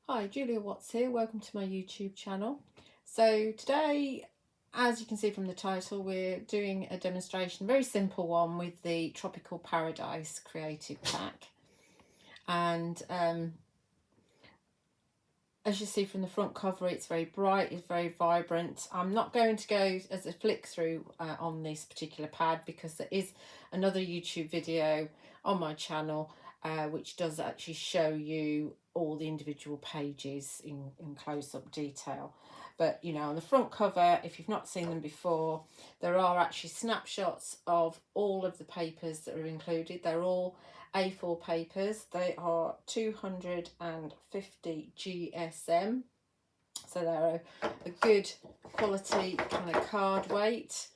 Hi, Julia Watts here. Welcome to my YouTube channel. So today, as you can see from the title, we're doing a demonstration, a very simple one with the Tropical Paradise Creative Pack. And as you see from the front cover, it's very bright, it's very vibrant. I'm not going to go as a flick through on this particular pad because there is another YouTube video on my channel which does actually show you all the individual pages in close-up detail. But you know, on the front cover, if you've not seen them before, there are actually snapshots of all of the papers that are included. They're all A4 papers. They are 250 GSM, so they're a good quality kind of card weight,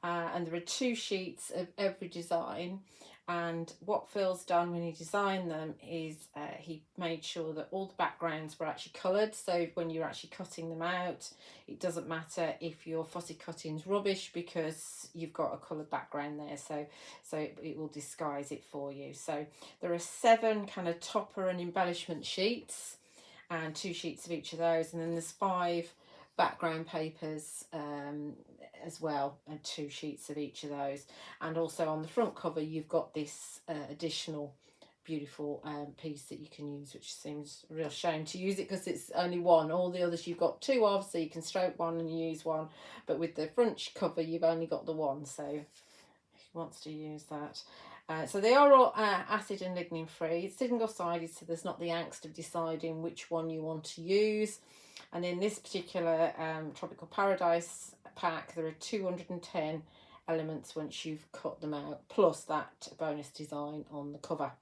and there are 2 sheets of every design. And what Phil's done when he designed them is he made sure that all the backgrounds were actually coloured, so when you're actually cutting them out, it doesn't matter if your fussy cutting's rubbish because you've got a coloured background there, so it will disguise it for you. So there are 7 kind of topper and embellishment sheets and 2 sheets of each of those, and then there's 5 background papers as well, and 2 sheets of each of those. And also on the front cover you've got this additional beautiful piece that you can use, which seems a real shame to use it because it's only one. All the others you've got 2 of, so you can stroke one and use one, but with the front cover you've only got the one, so who wants to use that? So they are all acid and lignin free. It's single sided, so there's not the angst of deciding which one you want to use. And in this particular Tropical Paradise pack, there are 210 elements once you've cut them out, plus that bonus design on the cover.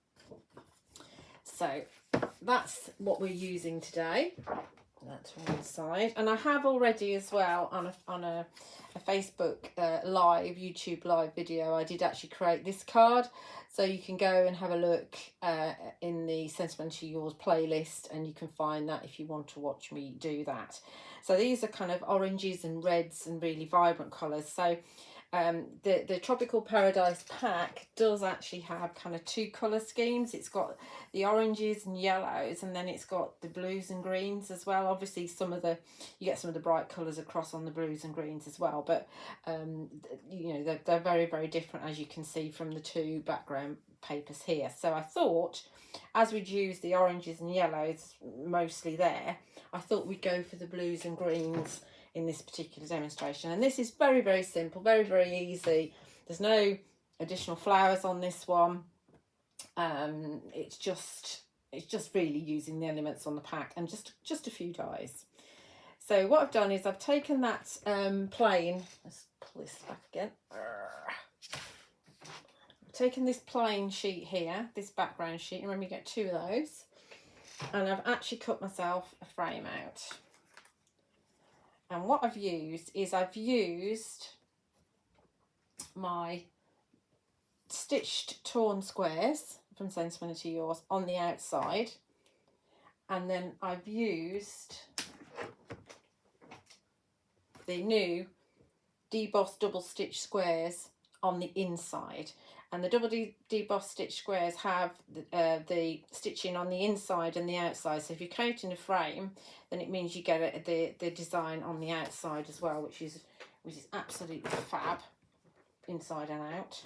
So that's what we're using today. That's one side, and I have already as well on a Facebook live, YouTube live video, I did actually create this card, so you can go and have a look in the Sentimentally Yours playlist, and you can find that if you want to watch me do that. So these are kind of oranges and reds and really vibrant colours. So the Tropical Paradise pack does actually have kind of 2 colour schemes. It's got the oranges and yellows, and then it's got the blues and greens as well. Obviously you get some of the bright colours across on the blues and greens as well, but you know, they're very, very different, as you can see from the 2 background papers here. So I thought, as we'd use the oranges and yellows mostly there, I thought we'd go for the blues and greens in this particular demonstration. And this is very, very simple, very, very easy. There's no additional flowers on this one. It's just really using the elements on the pack and just a few dies. So what I've done is I've taken that plain, let's pull this back again. I've taken this plain sheet here, this background sheet, remember you get 2 of those, and I've actually cut myself a frame out. And what I've used is my stitched torn squares from Sentimentally Yours on the outside, and then I've used the new debossed double stitch squares on the inside. And the double debossed stitch squares have the stitching on the inside and the outside. So if you're creating a frame, then it means you get the design on the outside as well, which is absolutely fab, inside and out.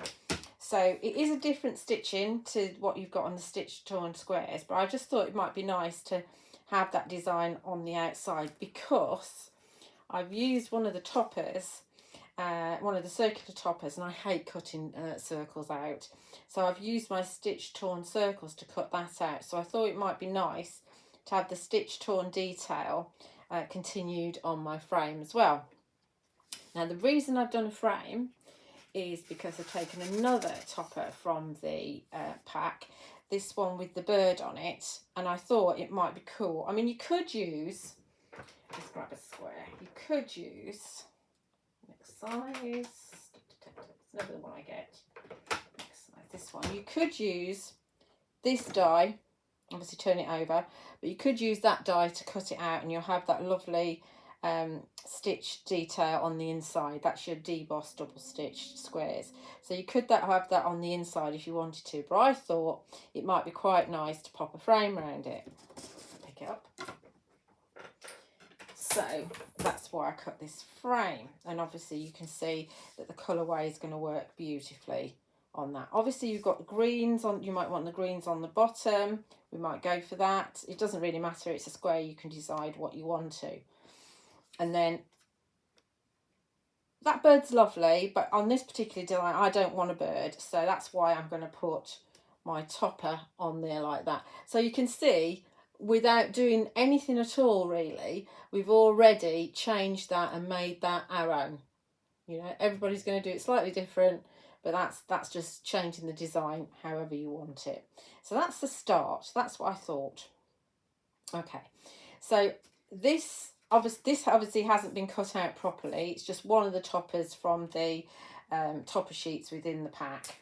So it is a different stitching to what you've got on the stitched torn squares, but I just thought it might be nice to have that design on the outside because I've used one of the toppers, one of the circular toppers, and I hate cutting circles out, so I've used my stitch torn circles to cut that out. So I thought it might be nice to have the stitch torn detail continued on my frame as well. Now the reason I've done a frame is because I've taken another topper from the pack, this one with the bird on it, and I thought it might be cool. I mean, you could use, let's grab a square, you could use next size, it's never the one I get, next size, this one. You could use this die, obviously turn it over, but you could use that die to cut it out and you'll have that lovely stitch detail on the inside. That's your debossed double stitch squares, so you could have that on the inside if you wanted to, but I thought it might be quite nice to pop a frame around it. Pick it up. So that's why I cut this frame, and obviously you can see that the colourway is going to work beautifully on that. Obviously you've got the greens on, you might want the greens on the bottom, we might go for that. It doesn't really matter, it's a square, you can decide what you want to. And then that bird's lovely, but on this particular design I don't want a bird, so that's why I'm going to put my topper on there like that. So you can see, without doing anything at all really, we've already changed that and made that arrow. You know, everybody's going to do it slightly different, but that's just changing the design however you want it. So that's the start. That's what I thought. Okay, so this obviously hasn't been cut out properly. It's just one of the toppers from the topper sheets within the pack.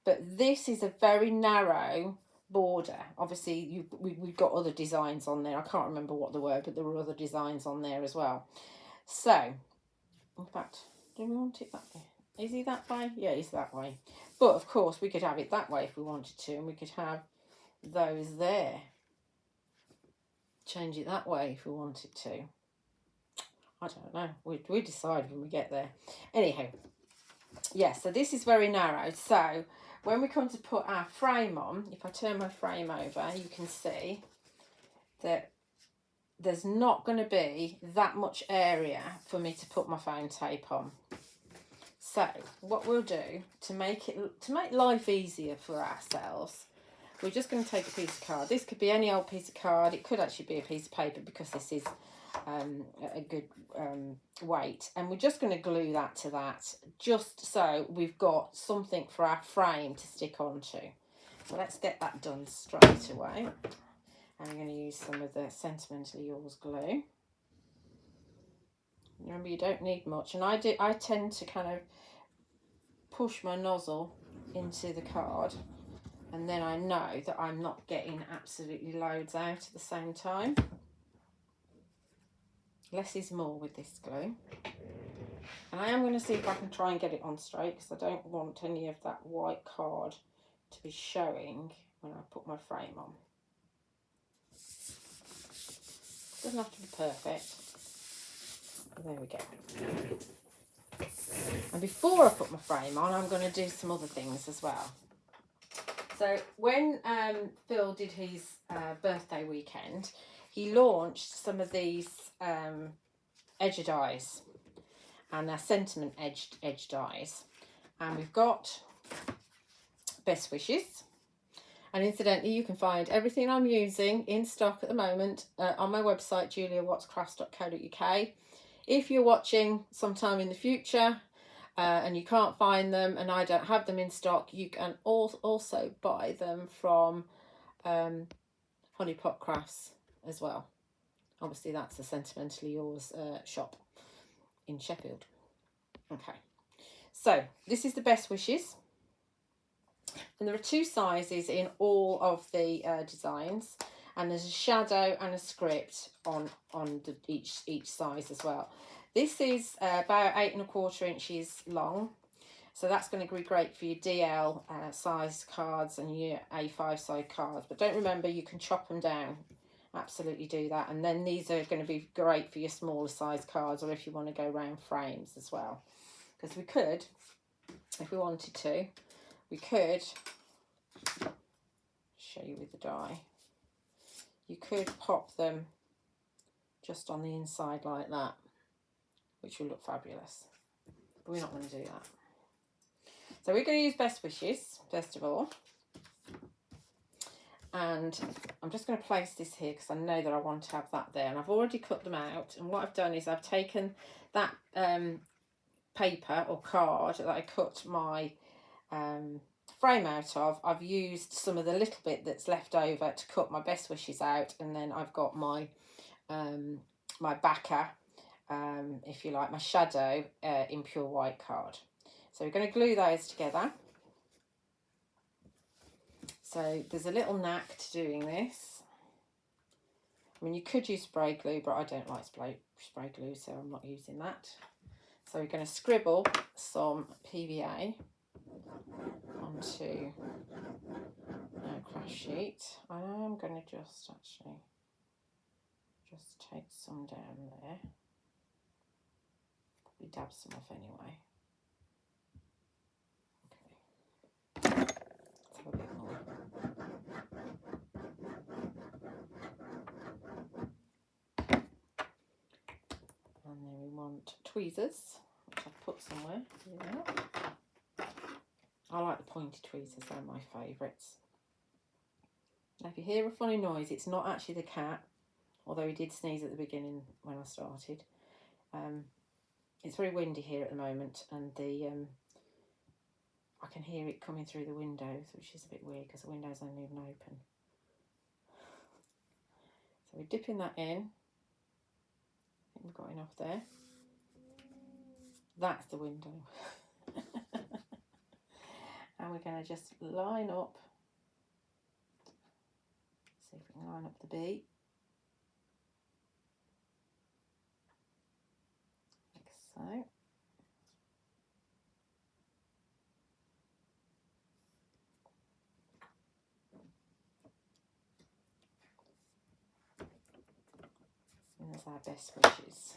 But this is a very narrow border. Obviously we've got other designs on there. I can't remember what they were, but there were other designs on there as well. So in fact, do we want it that way? Is he that way? Yeah, he's that way. But of course we could have it that way if we wanted to, and we could have those there. Change it that way if we wanted to. I don't know. We decide when we get there. Anyhow, yeah, so this is very narrow. So when we come to put our frame on, if I turn my frame over, you can see that there's not going to be that much area for me to put my foam tape on. So what we'll do to make life easier for ourselves, we're just going to take a piece of card. This could be any old piece of card. It could actually be a piece of paper because this is a good weight. And we're just going to glue that to that, just so we've got something for our frame to stick onto. So let's get that done straight away. And I'm going to use some of the Sentimentally Yours glue. Remember, you don't need much. And I tend to kind of push my nozzle into the card, and then I know that I'm not getting absolutely loads out at the same time. Less is more with this glue. And I am going to see if I can try and get it on straight, because I don't want any of that white card to be showing when I put my frame on. Doesn't have to be perfect. There we go. And before I put my frame on, I'm going to do some other things as well. So when Phil did his birthday weekend, he launched some of these edge dies, and they're sentiment edge dies. And we've got Best Wishes. And incidentally, you can find everything I'm using in stock at the moment on my website, juliawattscrafts.co.uk. If you're watching sometime in the future and you can't find them and I don't have them in stock, you can also buy them from Honeypot Crafts as well. Obviously, that's the Sentimentally Yours shop in Sheffield. Okay, so this is the Best Wishes. And there are two sizes in all of the designs, and there's a shadow and a script on each size as well. This is about 8 1/4 inches long, so that's going to be great for your DL size cards and your A5 size cards. But don't remember, you can chop them down. Absolutely do that. And then these are going to be great for your smaller size cards, or if you want to go round frames as well. Because we could, if we wanted to, we could show you with the die. You could pop them just on the inside like that, which will look fabulous. But we're not going to do that. So we're going to use Best Wishes first of all. And I'm just going to place this here because I know that I want to have that there. And I've already cut them out. And what I've done is I've taken that paper or card that I cut my frame out of. I've used some of the little bit that's left over to cut my Best Wishes out, and then I've got my my backer, if you like, my shadow in pure white card. So we're going to glue those together. So there's a little knack to doing this. I mean, you could use spray glue, but I don't like spray glue, so I'm not using that. So we're going to scribble some PVA onto our craft sheet. I'm going to just actually just take some down there. Probably dab some off anyway. Okay. Let's have a bit more. And then we want tweezers, which I've put somewhere. Yeah. I like the pointy tweezers, they're my favourites. Now if you hear a funny noise, it's not actually the cat, although he did sneeze at the beginning when I started. It's very windy here at the moment, and I can hear it coming through the windows, which is a bit weird because the windows aren't even open. So we're dipping that in. I think we've got enough there. That's the window. And we're going to just line up. See if we can line up the bee. Like so. And there's our best wishes.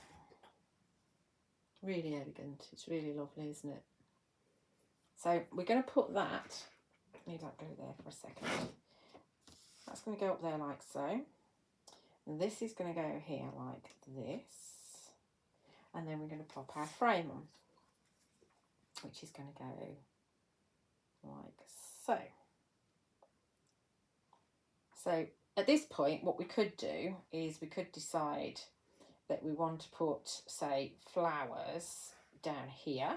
Really elegant. It's really lovely, isn't it? So we're going to put that, need that glue there for a second. That's going to go up there like so. And this is going to go here like this. And then we're going to pop our frame on, which is going to go like so. So at this point, what we could do is we could decide that we want to put, say, flowers down here.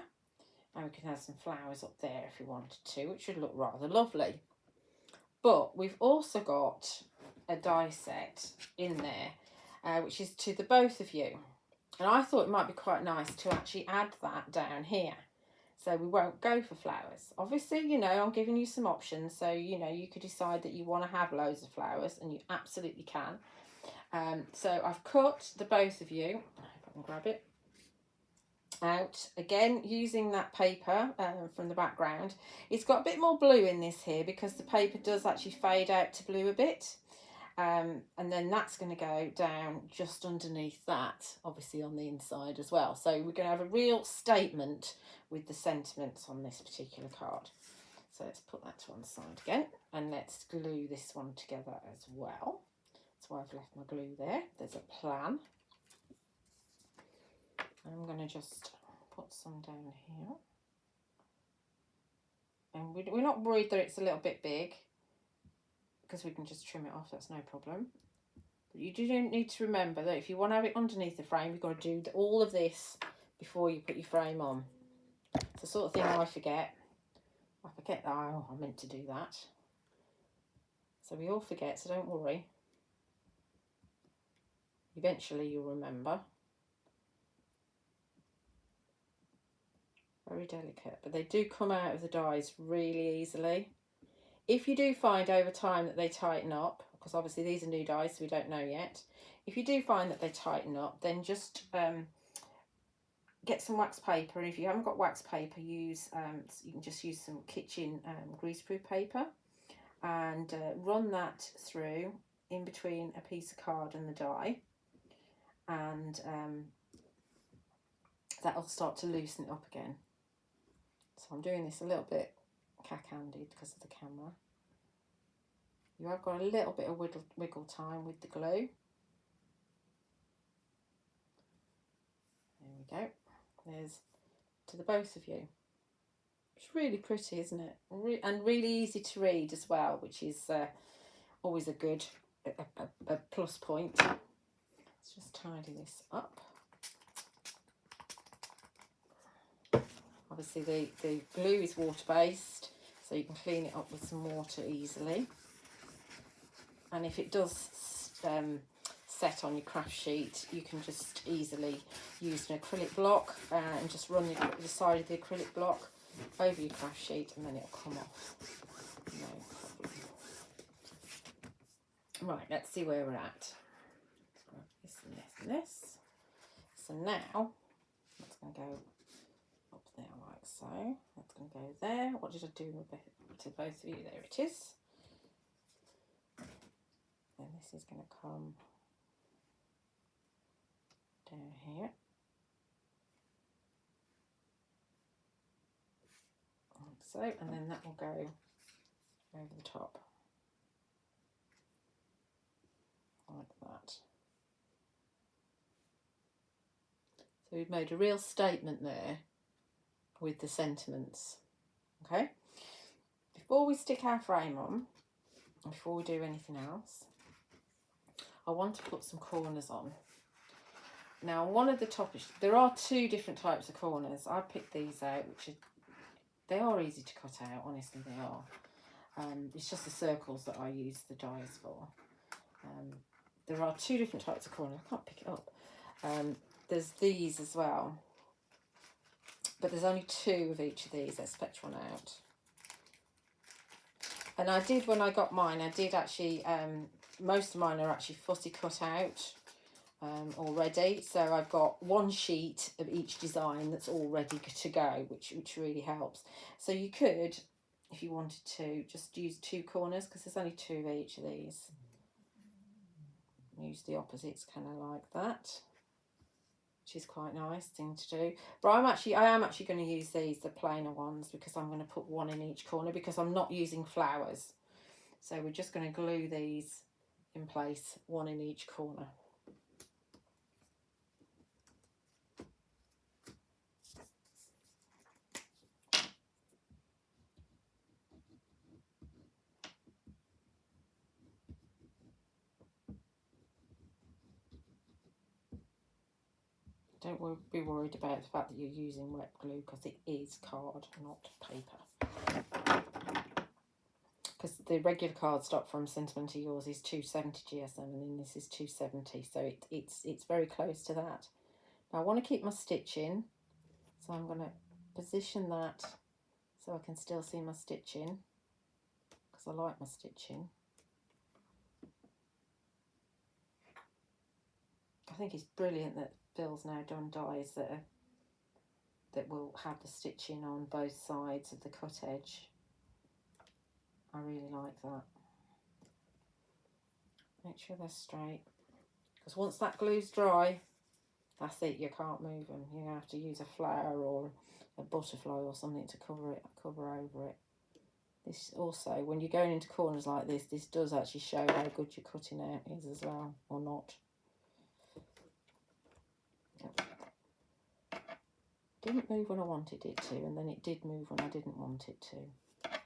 And we can have some flowers up there if we wanted to, which would look rather lovely. But we've also got a die set in there, which is to the both of you. And I thought it might be quite nice to actually add that down here. So we won't go for flowers. Obviously, you know, I'm giving you some options. So, you know, you could decide that you want to have loads of flowers, and you absolutely can. So I've cut the both of you, if I can grab it, out again using that paper from the background. It's got a bit more blue in this here because the paper does actually fade out to blue a bit, and then that's going to go down just underneath that, obviously on the inside as well. So we're going to have a real statement with the sentiments on this particular card. So let's put that to one side again, and let's glue this one together as well. That's why I've left my glue there. There's a plan. I'm going to just put some down here. And we're not worried that it's a little bit big, because we can just trim it off, that's no problem. But you do need to remember that if you want to have it underneath the frame, you've got to do all of this before you put your frame on. It's the sort of thing I forget. I forget that, oh, I meant to do that. So we all forget, so don't worry. Eventually you'll remember. Very delicate, but they do come out of the dies really easily. If you do find over time that they tighten up, because obviously these are new dies, so we don't know yet. If you do find that they tighten up, then just get some wax paper. And if you haven't got wax paper, use you can just use some kitchen greaseproof paper, and run that through in between a piece of card and the die, and that'll start to loosen it up again. So I'm doing this a little bit cack-handed because of the camera. You have got a little bit of wiggle time with the glue. There we go. There's to the both of you. It's really pretty, isn't it? And really easy to read as well, which is always a good a plus point. Let's just tidy this up. Obviously the glue is water-based, so you can clean it up with some water easily. And if it does set on your craft sheet, you can just easily use an acrylic block and just run the side of the acrylic block over your craft sheet, and then it'll come off. No problem. Right, let's see where we're at. This and this and this. So now that's going to go up there like so. That's going to go there. What did I do to both of you? There it is. And this is going to come down here. Like so, and then that will go over the top. Like that. So we've made a real statement there with the sentiments. Okay, before we stick our frame on, before we do anything else, I want to put some corners on. Now, one of the topics, there are two different types of corners. I picked these out, they are easy to cut out, honestly they are. It's just the circles that I use the dies for. There are two different types of corners. I can't pick it up. There's these as well, but there's only two of each of these. Let's fetch one out. And I did, when I got mine, I did actually, most of mine are actually fussy cut out already. So I've got one sheet of each design that's all ready to go, which really helps. So you could, if you wanted to, just use two corners, because there's only two of each of these. Use the opposites kind of like that, which is quite a nice thing to do. But I am actually going to use these, the plainer ones, because I'm going to put one in each corner, because I'm not using flowers. So we're just going to glue these in place, one in each corner. Don't be worried about the fact that you're using wet glue, because it is card, not paper. Because the regular cardstock from Sentimentally Yours is 270 GSM, and then this is 270, so it's very close to that. Now I want to keep my stitching, so I'm going to position that so I can still see my stitching, because I like my stitching. I think it's brilliant that Phil's now done dies that will have the stitching on both sides of the cut edge. I really like that. Make sure they're straight, because once that glue's dry, that's it, you can't move them. You have to use a flower or a butterfly or something to cover over it. This also, when you're going into corners like this does actually show how good your cutting out is as well, or not. Didn't move when I wanted it to, and then it did move when I didn't want it to. Okay.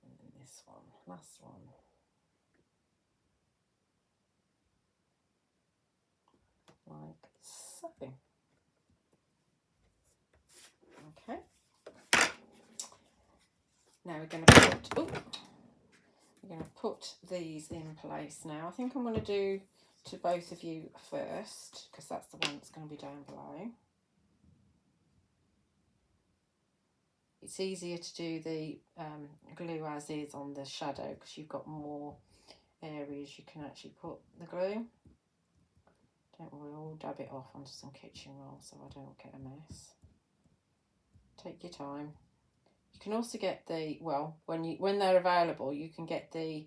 And then this one, last one. Like so. Okay. Now we're going to put these in place now. I think I'm going to do to both of you first, because that's the one that's going to be down below. It's easier to do the glue as is on the shadow, because you've got more areas you can actually put the glue. Don't worry, I'll dab it off onto some kitchen roll so I don't get a mess. Take your time. You can also get the, well, when they're available, you can get the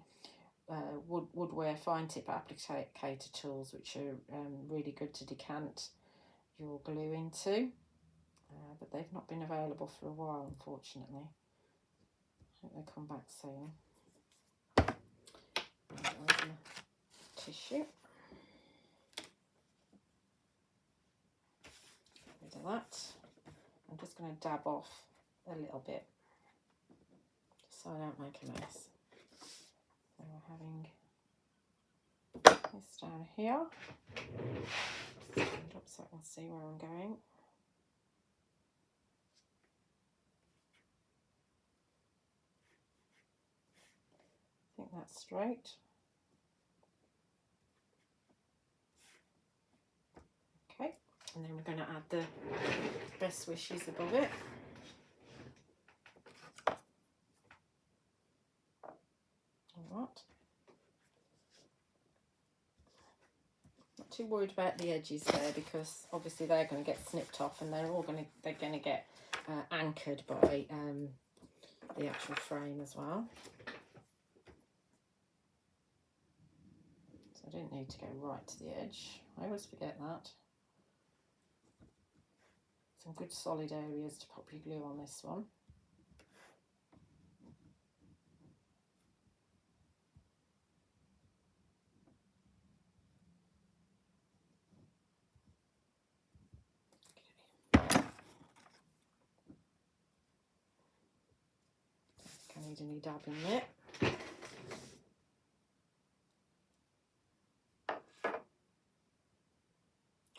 woodware fine tip applicator tools, which are really good to decant your glue into, but they've not been available for a while, unfortunately. I hope they come back soon. Tissue. Get rid of that. I'm just going to dab off a little bit so I don't make a mess. So we're having this down here. Stand up so I can see where I'm going. I think that's straight. Okay, and then we're going to add the best wishes above it. Alright. Not too worried about the edges there, because obviously they're going to get snipped off, and they're going to get anchored by the actual frame as well. So So I don't need to go right to the edge. I always forget that. Some good solid areas to pop your glue on this one. Don't need any dabbing yet.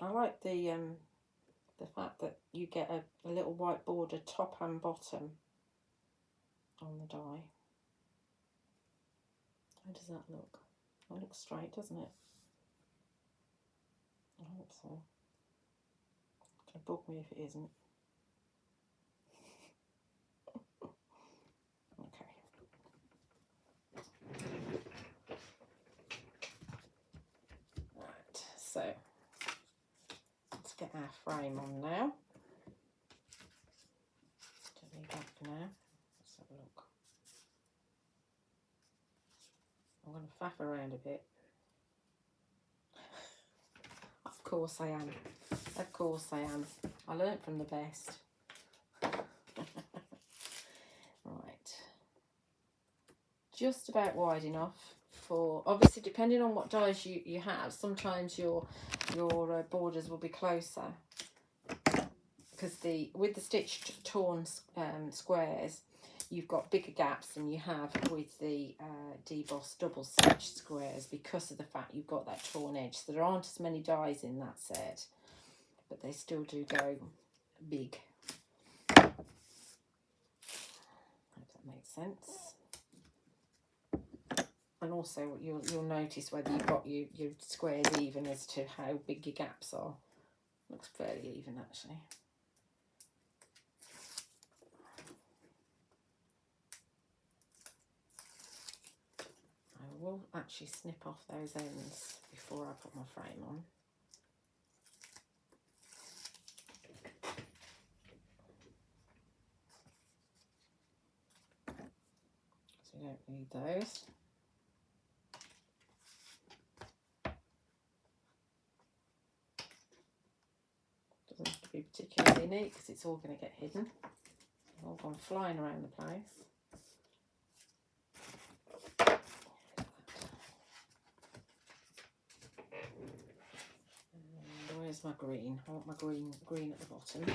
I like the fact that you get a little white border top and bottom on the die. How does that look? That looks straight, doesn't it? I hope so. It's going to bug me if it isn't. Okay. Right, so let's get our frame on now. Don't need that for now. Let's have a look. I'm going to faff around a bit. Of course I am. Of course I am. I learnt from the best. Right. Just about wide enough for, obviously depending on what dies you have, sometimes your borders will be closer. Because with the stitched torn squares, you've got bigger gaps than you have with the debossed double stitched squares because of the fact you've got that torn edge. So there aren't as many dies in that set, but they still do go big. Hope that makes sense. And also you'll notice whether you've got your squares even as to how big your gaps are. Looks fairly even actually. I will actually snip off those ends before I put my frame on. So you don't need those. Doesn't have to be particularly neat because it's all going to get hidden. They've all gone flying around the place. And where's my green? I want my green at the bottom.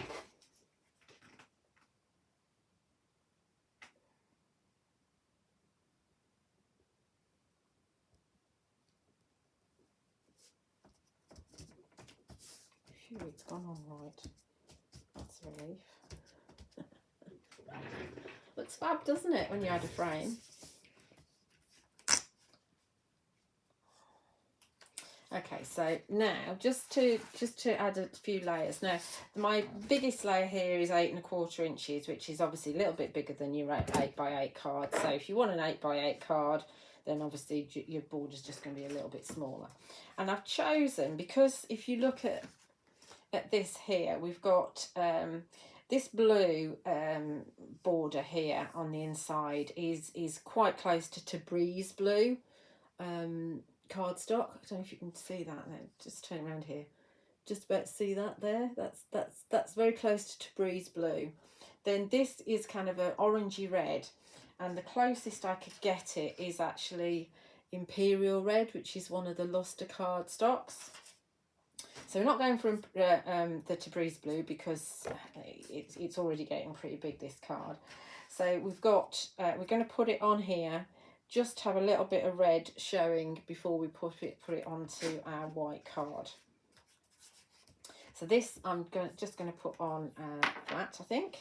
Phew, it's gone on right. That's a relief. Looks fab, doesn't it, when you add a frame? Okay, so now just to add a few layers. Now my biggest layer here is 8 1/4 inches, which is obviously a little bit bigger than your 8 by 8 card. So if you want an 8 by 8 card, then obviously your border's just going to be a little bit smaller. And I've chosen, because if you look at this here, we've got this blue border here on the inside is quite close to breeze blue cardstock. I don't know if you can see that. Just turn around here. Just about to see that there. That's very close to breeze blue. Then this is kind of an orangey red, and the closest I could get it is actually imperial red, which is one of the luster cardstocks. So we're not going for the Tabriz blue because it's already getting pretty big, this card. So we've got, we're going to put it on here, just have a little bit of red showing before we put it onto our white card. So this I'm just going to put on flat, I think.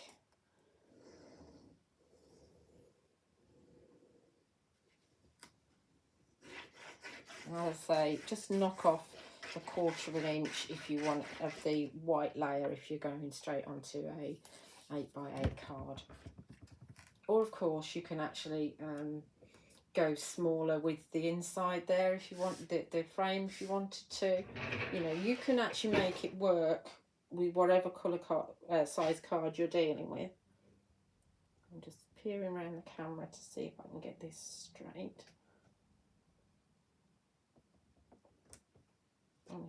And as I say, just knock off 1/4 inch if you want of the white layer if you're going straight onto a 8 by 8 card. Or of course you can actually go smaller with the inside there if you want the frame, if you wanted to. You know, you can actually make it work with whatever colour size card you're dealing with. I'm just peering around the camera to see if I can get this straight.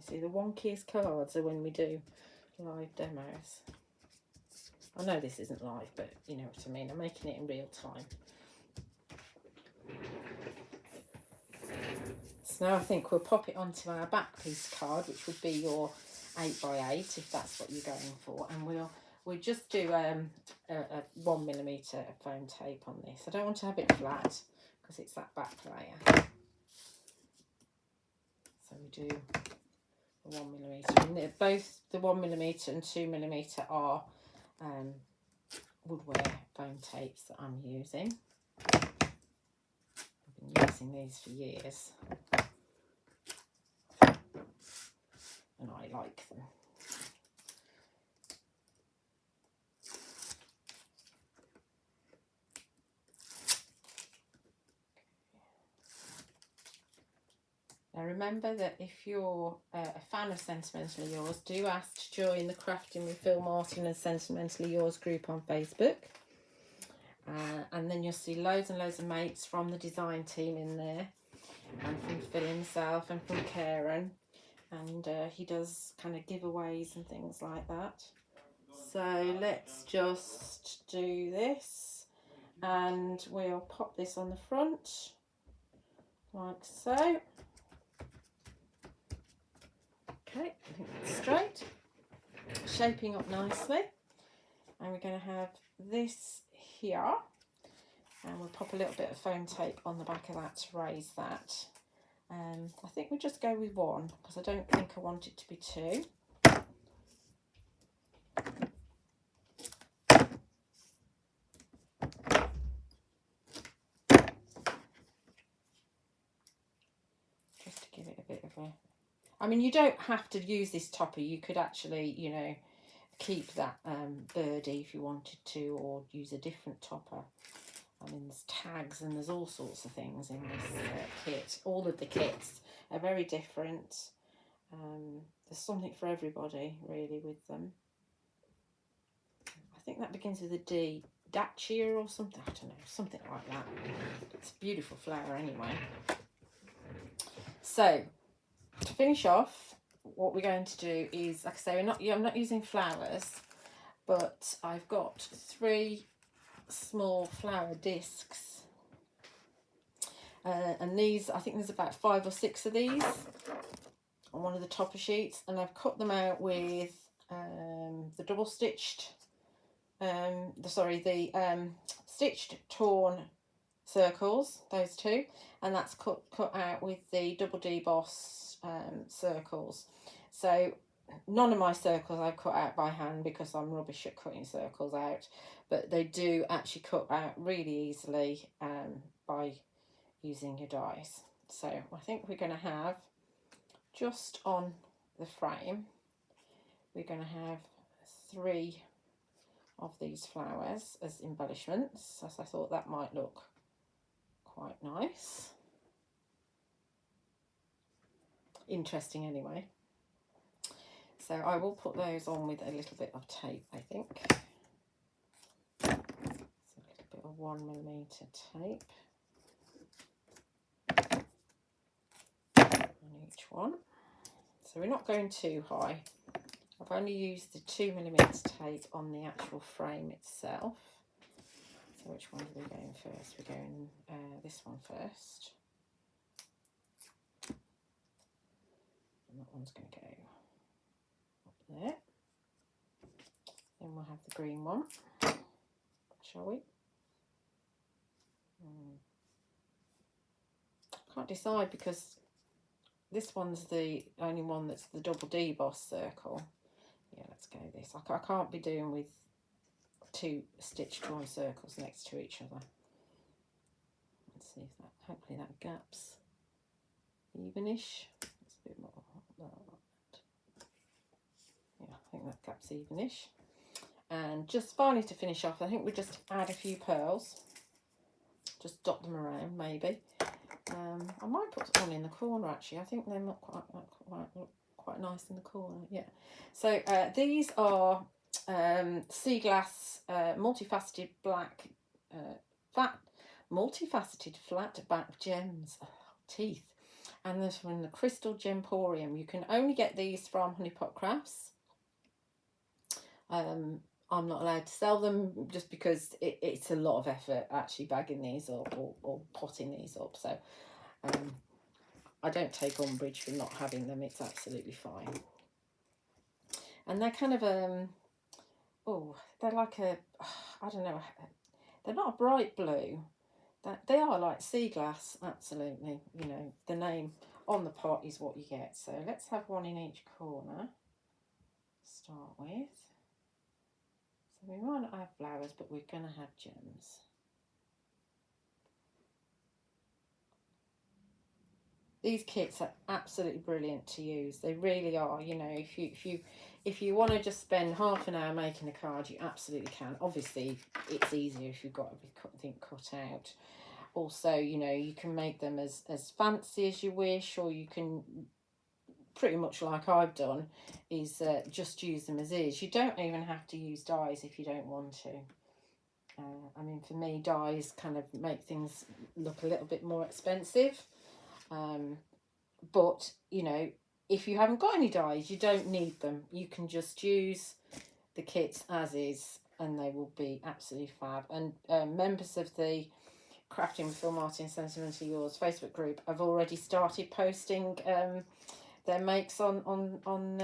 You see, the wonkiest cards are when we do live demos. I know this isn't live, but you know what I mean. I'm making it in real time. So now I think we'll pop it onto our back piece card, which would be your 8x8 if that's what you're going for, and we'll just do a 1mm foam tape on this. I don't want to have it flat because it's that back layer. So we do the 1mm, and both the 1mm and 2mm are woodwear foam tapes that I'm using. I've been using these for years and I like them. Now remember that if you're a fan of Sentimentally Yours, do ask to join the Crafting with Phil Martin and Sentimentally Yours group on Facebook. And then you'll see loads and loads of mates from the design team in there, and from Phil himself and from Karen. And he does kind of giveaways and things like that. So let's just do this, and we'll pop this on the front like so. Okay, I think that's straight, shaping up nicely, and we're going to have this here, and we'll pop a little bit of foam tape on the back of that to raise that. I think we'll just go with one because I don't think I want it to be two. Just to give it a bit of a... I mean, you don't have to use this topper. You could actually, you know, keep that birdie if you wanted to, or use a different topper. I mean, there's tags and there's all sorts of things in this kit. All of the kits are very different. There's something for everybody, really, with them. I think that begins with a D. Dacia or something. I don't know, something like that. It's a beautiful flower anyway. So, to finish off, what we're going to do is, like I say, I'm not using flowers, but I've got 3 small flower discs, and these, I think there's about 5 or 6 of these on one of the topper sheets, and I've cut them out with the double stitched, stitched torn circles, those 2, and that's cut out with the double deboss circles. So none of my circles I've cut out by hand because I'm rubbish at cutting circles out, but they do actually cut out really easily by using your dies. So I think we're going to have, just on the frame, we're going to have 3 of these flowers as embellishments, as I thought that might look quite nice. Interesting anyway. So I will put those on with a little bit of tape, I think. So a little bit of 1mm tape on each one. So we're not going too high. I've only used the 2mm tape on the actual frame itself. So which one are we going first? We're going this one first. And that one's going to go up there. Then we'll have the green one, shall we? Can't decide because this one's the only one that's the double deboss circle. Yeah, let's go this. I can't be doing with 2 stitch drawn circles next to each other. Let's see if that, hopefully that gap's evenish. It's a bit more like that. Yeah, I think that gap's evenish. And just finally to finish off, I think we just add a few pearls. Just dot them around maybe. I might put one in the corner actually. I think they look quite nice in the corner. Yeah. So these are sea glass multifaceted black multifaceted flat back gems. Oh, teeth. and this one, the Crystal Gemporium. You can only get these from Honeypot Crafts. I'm not allowed to sell them just because it's a lot of effort actually bagging these or potting these up. So I don't take umbrage for not having them. It's absolutely fine. And they're kind of oh, they're like a, I don't know, they're not a bright blue. They are like sea glass, absolutely. You know, the name on the pot is what you get. So let's have one in each corner to start with. So we might not have flowers, but we're going to have gems. These kits are absolutely brilliant to use. They really are. You know, if you want to just spend half an hour making a card, you absolutely can. Obviously, it's easier if you've got everything cut out. Also, you know, you can make them as fancy as you wish, or you can, pretty much like I've done, is just use them as is. You don't even have to use dies if you don't want to. I mean, for me, dies kind of make things look a little bit more expensive. But, you know, if you haven't got any dies, you don't need them. You can just use the kits as is, and they will be absolutely fab. And members of the Crafting with Phil Martin Sentimentally Yours Facebook group have already started posting their makes on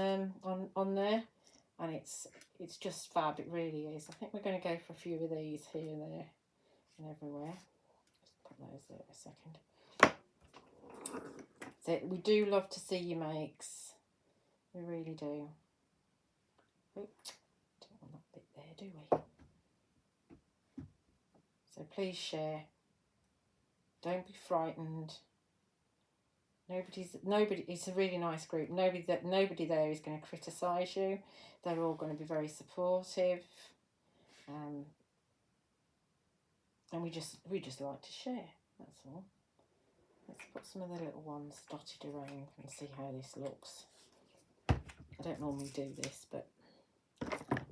there, and it's just fab. It really is. I think we're going to go for a few of these here, there, and everywhere. Just put those there a second. So we do love to see your makes. We really do. Oh, don't want that bit there, do we? So please share. Don't be frightened. Nobody. It's a really nice group. Nobody there is going to criticise you. They're all going to be very supportive, and we just like to share. That's all. Let's put some of the little ones dotted around and see how this looks. I don't normally do this, but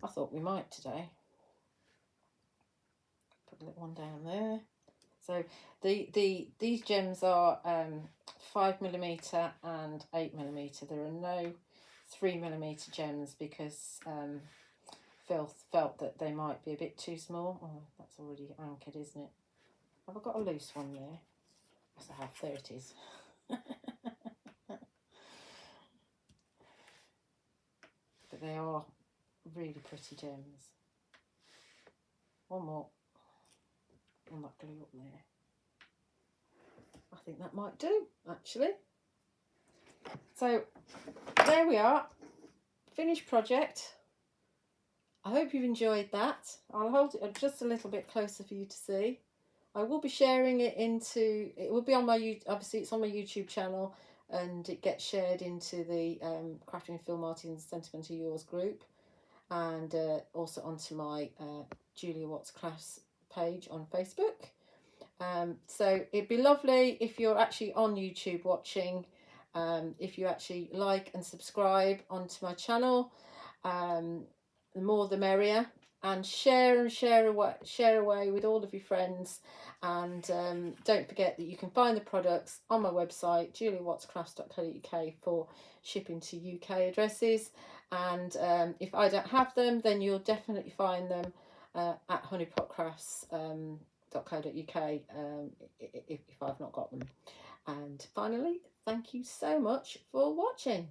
I thought we might today. Put a little one down there. So these gems are 5mm and 8mm. There are no 3mm gems because Phil felt that they might be a bit too small. Oh, that's already anchored, isn't it? Have I got a loose one there? Yes, I have. There it is. But they are really pretty gems. One more. On that glue up there. I think that might do, actually. So there we are, finished project. I hope you've enjoyed that. I'll hold it just a little bit closer for you to see. I will be sharing it into, it will be on my, obviously it's on my YouTube channel, and it gets shared into the Crafting with Phil Martin's Sentimentally Yours group, and also onto my Julia Watts Crafts page on Facebook. So it'd be lovely if you're actually on YouTube watching, if you actually like and subscribe onto my channel. The more the merrier, and share away with all of your friends. And don't forget that you can find the products on my website, juliawattscrafts.co.uk, for shipping to UK addresses. And if I don't have them, then you'll definitely find them at honeypotcrafts.co.uk if I've not got them. And finally, thank you so much for watching.